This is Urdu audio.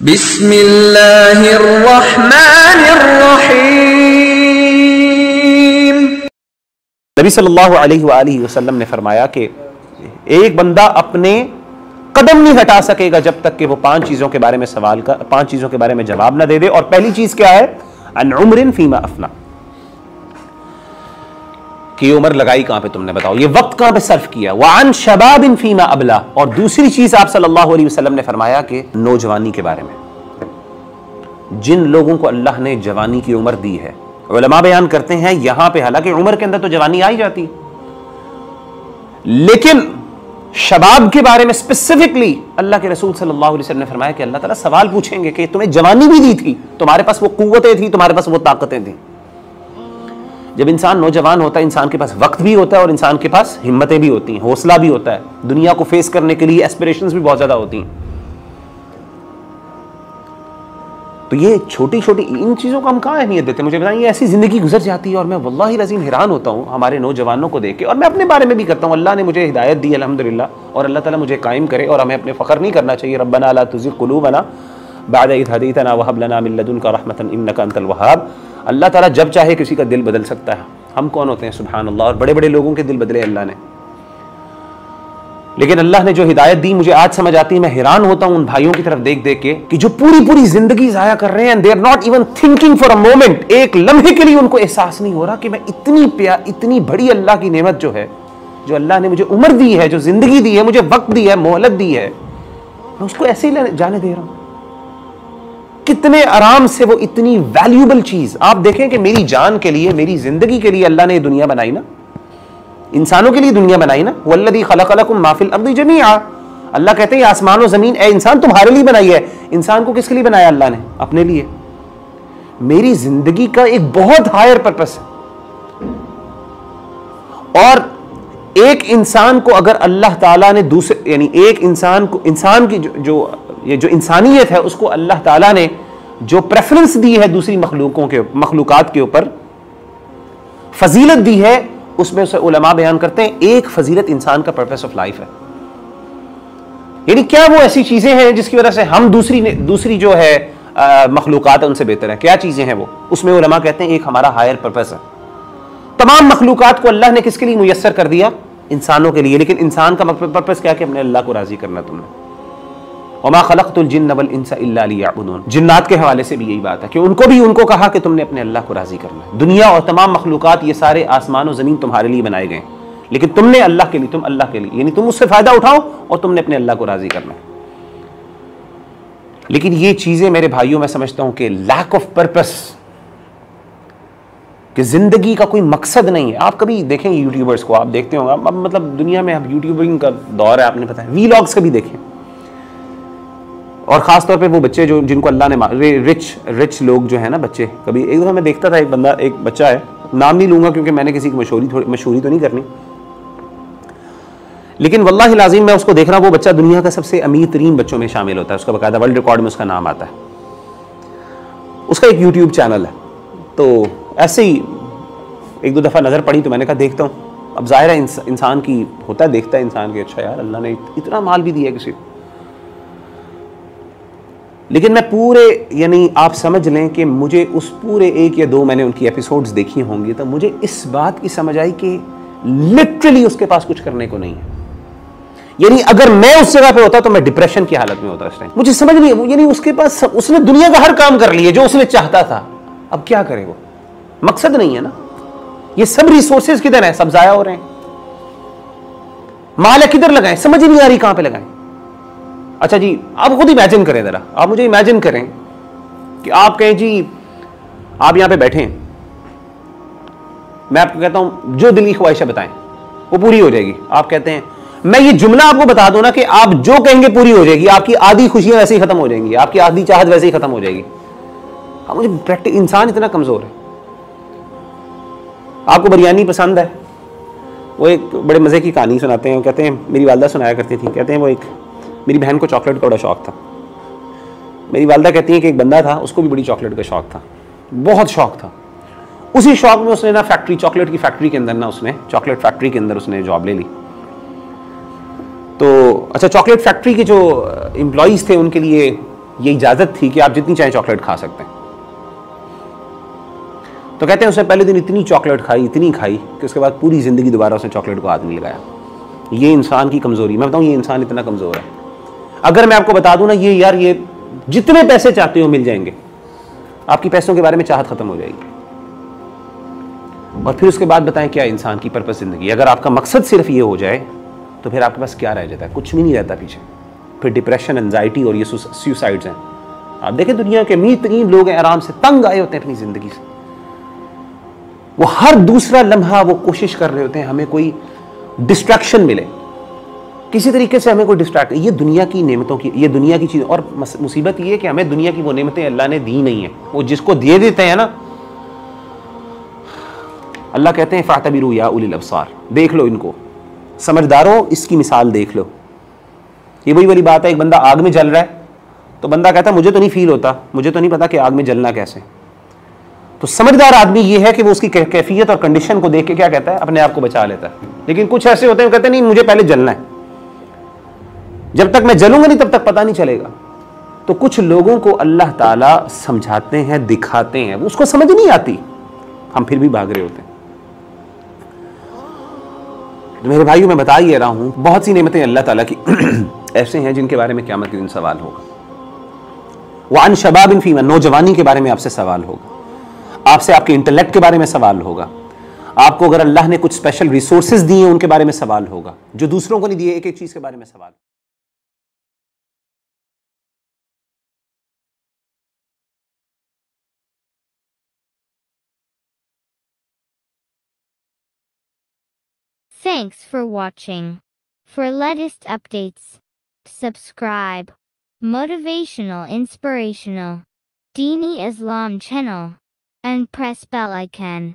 بسم اللہ الرحمن الرحیم۔ نبی صلی اللہ علیہ وآلہ وسلم نے فرمایا کہ ایک بندہ اپنے قدم نہیں ہٹا سکے گا جب تک کہ وہ پانچ چیزوں کے بارے میں جواب نہ دے دے، اور پہلی چیز کیا ہے؟ عن عمر فیما افنا، کہ یہ عمر لگائی کہاں پہ تم نے، بتاؤ یہ وقت کہاں پہ صرف کیا، وعن شباب فیما ابلا، اور دوسری چیز آپ صلی اللہ علیہ وسلم نے فرمایا کہ نوجوانی کے بارے میں، جن لوگوں کو اللہ نے جوانی کی عمر دی ہے، علماء بیان کرتے ہیں یہاں پہ حالانکہ عمر کے اندر تو جوانی آئی جاتی، لیکن شباب کے بارے میں اسپیسیفکلی اللہ کے رسول صلی اللہ علیہ وسلم نے فرمایا کہ اللہ تعالیٰ سوال پوچھیں گے کہ تمہیں جوانی بھی دی تھی، تمہارے پاس وہ قوتیں تھیں، تمہارے پاس وہ طاقتیں تھیں۔ جب انسان نوجوان ہوتا ہے انسان کے پاس وقت بھی ہوتا ہے اور انسان کے پاس ہمتیں بھی ہوتی ہیں، حوصلہ بھی ہوتا ہے، دنیا کو فیس کرنے کے لیے ایسپریشنز بھی بہت زیادہ ہوتی ہیں۔ تو یہ چھوٹی چھوٹی ان چیزوں کو ہم کہاں اہمیت دیتے ہیں؟ مجھے بتائیں، یہ ایسی زندگی گزر جاتی ہے اور میں واللہ العظیم حیران ہوتا ہوں ہمارے نوجوانوں کو دیکھ کے، اور میں اپنے بارے میں بھی کرتا ہوں۔ اللہ نے مجھے ہدایت دی الحمدللہ، اور اللہ تعالیٰ مجھے قائم کرے، اور ہمیں اپنے فخر نہیں کرنا چاہیے۔ ربنا لا تزغ قلوبنا بعد اذ ہدیتنا وہب لنا من لدنک رحمۃ انک انت الوہاب۔ اللہ تعالیٰ جب چاہے کسی کا دل بدل سکتا ہے، ہم کون ہوتے ہیں سبحان اللہ، اور بڑے بڑے لوگوں کے دل بدلے اللہ نے، لیکن اللہ نے جو ہدایت دی مجھے آج سمجھ آتی ہے۔ میں حیران ہوتا ہوں ان بھائیوں کی طرف دیکھ دیکھ کے کہ جو پوری زندگی ضائع کر رہے ہیں، they are not even thinking for a moment، ایک لمحے کے لیے ان کو احساس نہیں ہو رہا کہ میں اتنی بڑی اللہ کی نعمت جو ہے، جو اللہ نے مجھے عمر دی ہے، جو زندگی دی ہے، مجھے وقت دی ہے، مہلت دی ہے، میں اس کو ایسے ہی جانے دے رہا ہوں۔ کتنے آرام سے وہ اتنی ویلیوبل چیز، آپ دیکھیں کہ میری جان کے لیے، میری زندگی کے لیے اللہ نے یہ دنیا بنائی نا، انسانوں کے لیے دنیا بنائی نا، والذی خلق لکم ما فی الارض جمیعا۔ اللہ کہتے ہیں آسمان و زمین اے انسان تمہارے لیے بنائی ہے۔ انسان کو کس کے لیے بنایا اللہ نے؟ اپنے لیے۔ میری زندگی کا ایک بہت ہائر پرپس ہے، اور ایک انسان کو اگر اللہ تعالیٰ نے دوسرے، یعنی ایک انسان کو، انسان کی جو انسانیت ہے اس کو اللہ تعالیٰ نے جو پریفرنس دی ہے دوسری مخلوقات کے اوپر، فضیلت دی ہے، اس میں سے علماء بیان کرتے ہیں ایک فضیلت انسان کا پرپس آف لائف ہے۔ یعنی کیا وہ ایسی چیزیں ہیں جس کی وجہ سے ہم دوسری جو ہے مخلوقات ان سے بہتر ہیں؟ کیا چیزیں ہیں وہ؟ اس میں علماء کہتے ہیں ایک ہمارا ہائر پرپس ہے۔ تمام مخلوقات کو اللہ نے کس کے لیے میسر کر دیا؟ انسانوں کے لیے، لیکن انسان کا پرپس کیا کہ اپنے اللہ کو راضی کرنا تم نے۔ وما خلقت الجن والانس الا لیعبدون۔ جنات کے حوالے سے بھی یہی بات ہے کہ ان کو کہا کہ تم نے اپنے اللہ کو راضی کرنا ہے۔ دنیا اور تمام مخلوقات یہ سارے آسمان و زمین تمہارے لیے بنائے گئے ہیں، لیکن تم نے اللہ کے لیے، تم اللہ کے لیے، یعنی تم اس سے فائدہ اٹھاؤ اور تم نے اپنے اللہ کو راضی کرنا ہے۔ لیکن یہ چیزیں میرے بھائیوں میں سمجھتا ہوں کہ لیک آف پرپس، کہ زندگی کا کوئی مقصد نہیں ہے۔ آپ کبھی دیکھیں یوٹیوبرز کو، آپ دیکھتے ہوں اب مطلب دنیا میں اب یوٹیوبرنگ کا دور ہے، آپ نے پتہ ہے، وی لاگس کبھی دیکھیں، اور خاص طور پہ وہ بچے جن کو اللہ نے رچ لوگ جو ہیں نا بچے، کبھی ایک دفعہ میں دیکھتا تھا ایک بچہ ہے، نام نہیں لوں گا کیونکہ میں نے کسی کی مشہوری تو نہیں کرنی، لیکن واللہ العظیم میں اس کو دیکھ رہا ہوں، وہ بچہ دنیا کا سب سے امیر ترین بچوں میں شامل ہوتا ہے، اس کا باقاعدہ ورلڈ ریکارڈ میں اس کا نام آتا ہے، اس کا ایک یوٹیوب چینل ہے۔ تو ایسے ہی ایک دو دفعہ نظر پڑی تو میں نے کہا دیکھتا ہوں۔ اب ظاہر ہے انسان کی ہوتا ہے، دیکھتا ہے انسان کہ اچھا یار اللہ نے اتنا مال بھی دیا ہے کسی کو، لیکن میں یعنی آپ سمجھ لیں کہ مجھے اس پورے ایک یا دو میں نے ان کی ایپیسوڈز دیکھی ہوں گی، تو مجھے اس بات کی سمجھ آئی کہ لٹرلی اس کے پاس کچھ کرنے کو نہیں ہے۔ یعنی اگر میں اس جگہ پہ ہوتا تو میں ڈپریشن کی حالت میں ہوتا اس ٹائم۔ مجھے سمجھ نہیں، یعنی اس کے پاس، اس نے دنیا کا ہر کام کر لیا جو اس نے چاہتا تھا، اب کیا کرے وہ؟ مقصد نہیں ہے نا، یہ سب ریسورسز کدھر ہیں؟ سب ضائع ہو رہے ہیں۔ مال کدھر لگائیں؟ سمجھ نہیں آ رہی کہاں پہ لگائیں۔ اچھا جی آپ خود امیجن کریں ذرا، آپ مجھے امیجن کریں کہ آپ کہیں جی آپ یہاں پہ بیٹھے ہیں، میں آپ کو کہتا ہوں جو دل کی خواہشیں بتائیں وہ پوری ہو جائے گی، آپ کہتے ہیں میں یہ جملہ آپ کو بتا دوں نا کہ آپ جو کہیں گے پوری ہو جائے گی، آپ کی آدھی خوشیاں ویسے ہی ختم ہو جائیں گی، آپ کی آدھی چاہت ویسے ہی ختم ہو جائے گی۔ مجھے انسان اتنا کمزور ہے۔ آپ کو بریانی پسند ہے، وہ ایک بڑے مزے کی کہانی سناتے ہیں، کہتے ہیں میری والدہ سنایا کرتی تھی، کہتے ہیں وہ ایک میری بہن کو چاکلیٹ کا بڑا شوق تھا۔ میری والدہ کہتی ہیں کہ ایک بندہ تھا، اس کو بھی بڑی چاکلیٹ کا شوق تھا، بہت شوق تھا۔ اسی شوق میں اس نے نا چاکلیٹ کی فیکٹری کے اندر چاکلیٹ فیکٹری کے اندر اس نے جاب لے لی۔ تو اچھا چاکلیٹ فیکٹری کے جو امپلائیز تھے ان کے لیے یہ اجازت تھی کہ آپ جتنی چاہیں چاکلیٹ کھا سکتے ہیں. تو کہتے ہیں اس نے پہلے دن اتنی چاکلیٹ کھائی، اتنی کھائی کہ اس کے بعد پوری زندگی دوبارہ اس نے چاکلیٹ کو ہاتھ نہیں لگایا. یہ انسان کی کمزوری. میں بتاؤں یہ انسان اتنا کمزور ہے. اگر میں آپ کو بتا دوں نا یہ یار یہ جتنے پیسے چاہتے ہو مل جائیں گے، آپ کی پیسوں کے بارے میں چاہت ختم ہو جائے گی. اور پھر اس کے بعد بتائیں کیا انسان کی پرپس زندگی. اگر آپ کا مقصد صرف یہ ہو جائے تو پھر آپ کے پاس کیا رہ جاتا ہے؟ کچھ بھی نہیں رہتا پیچھے. پھر ڈپریشن، انزائٹی اور یہ سوسائڈز ہیں. آپ دیکھیں دنیا کے امیر ترین لوگ ہیں، آرام سے تنگ آئے ہوتے ہیں اپنی زندگی سے. وہ ہر دوسرا لمحہ وہ کوشش کر رہے ہوتے ہیں ہمیں کوئی ڈسٹریکشن ملے، کسی طریقے سے ہمیں کوئی ڈسٹریکٹ. یہ دنیا کی نعمتوں کی، یہ دنیا کی چیز. اور مصیبت یہ ہے کہ ہمیں دنیا کی وہ نعمتیں اللہ نے دی نہیں ہیں. وہ جس کو دے دیتے ہیں نا، اللہ کہتے ہیں فاعتبروا یا اولی الابصار، دیکھ لو ان کو، سمجھداروں اس کی مثال دیکھ لو. یہ وہی والی بات ہے، ایک بندہ آگ میں جل رہا ہے تو بندہ کہتا ہے مجھے تو نہیں فیل ہوتا، مجھے تو نہیں پتا کہ آگ میں جلنا کیسے. تو سمجھدار آدمی یہ ہے کہ وہ اس کی کیفیت اور کنڈیشن کو دیکھ کے کیا کہتا ہے، اپنے آپ کو بچا لیتا ہے. لیکن کچھ ایسے ہوتے ہیں وہ کہتے ہیں نہیں مجھے پہلے جلنا ہے، جب تک میں جلوں گا نہیں تب تک پتہ نہیں چلے گا. تو کچھ لوگوں کو اللہ تعالیٰ سمجھاتے ہیں، دکھاتے ہیں، وہ اس کو سمجھ نہیں آتی، ہم پھر بھی بھاگ رہے ہوتے ہیں. تو میرے بھائیوں میں بتا ہی رہا ہوں بہت سی نعمتیں اللہ تعالیٰ کی ایسے ہیں جن کے بارے میں قیامت کے دن سوال ہوگا. وعن شباب فیما، نوجوانی کے بارے میں آپ سے سوال ہوگا. آپ سے آپ کے انٹلیکٹ کے بارے میں سوال ہوگا. آپ کو اگر اللہ نے کچھ اسپیشل ریسورسز دیے ہیں ان کے بارے میں سوال ہوگا جو دوسروں کو نہیں دیے. ایک ایک چیز کے بارے میں سوال. Thanks for watching. For latest updates, subscribe. Motivational, inspirational, Dini Islam channel, and press bell icon.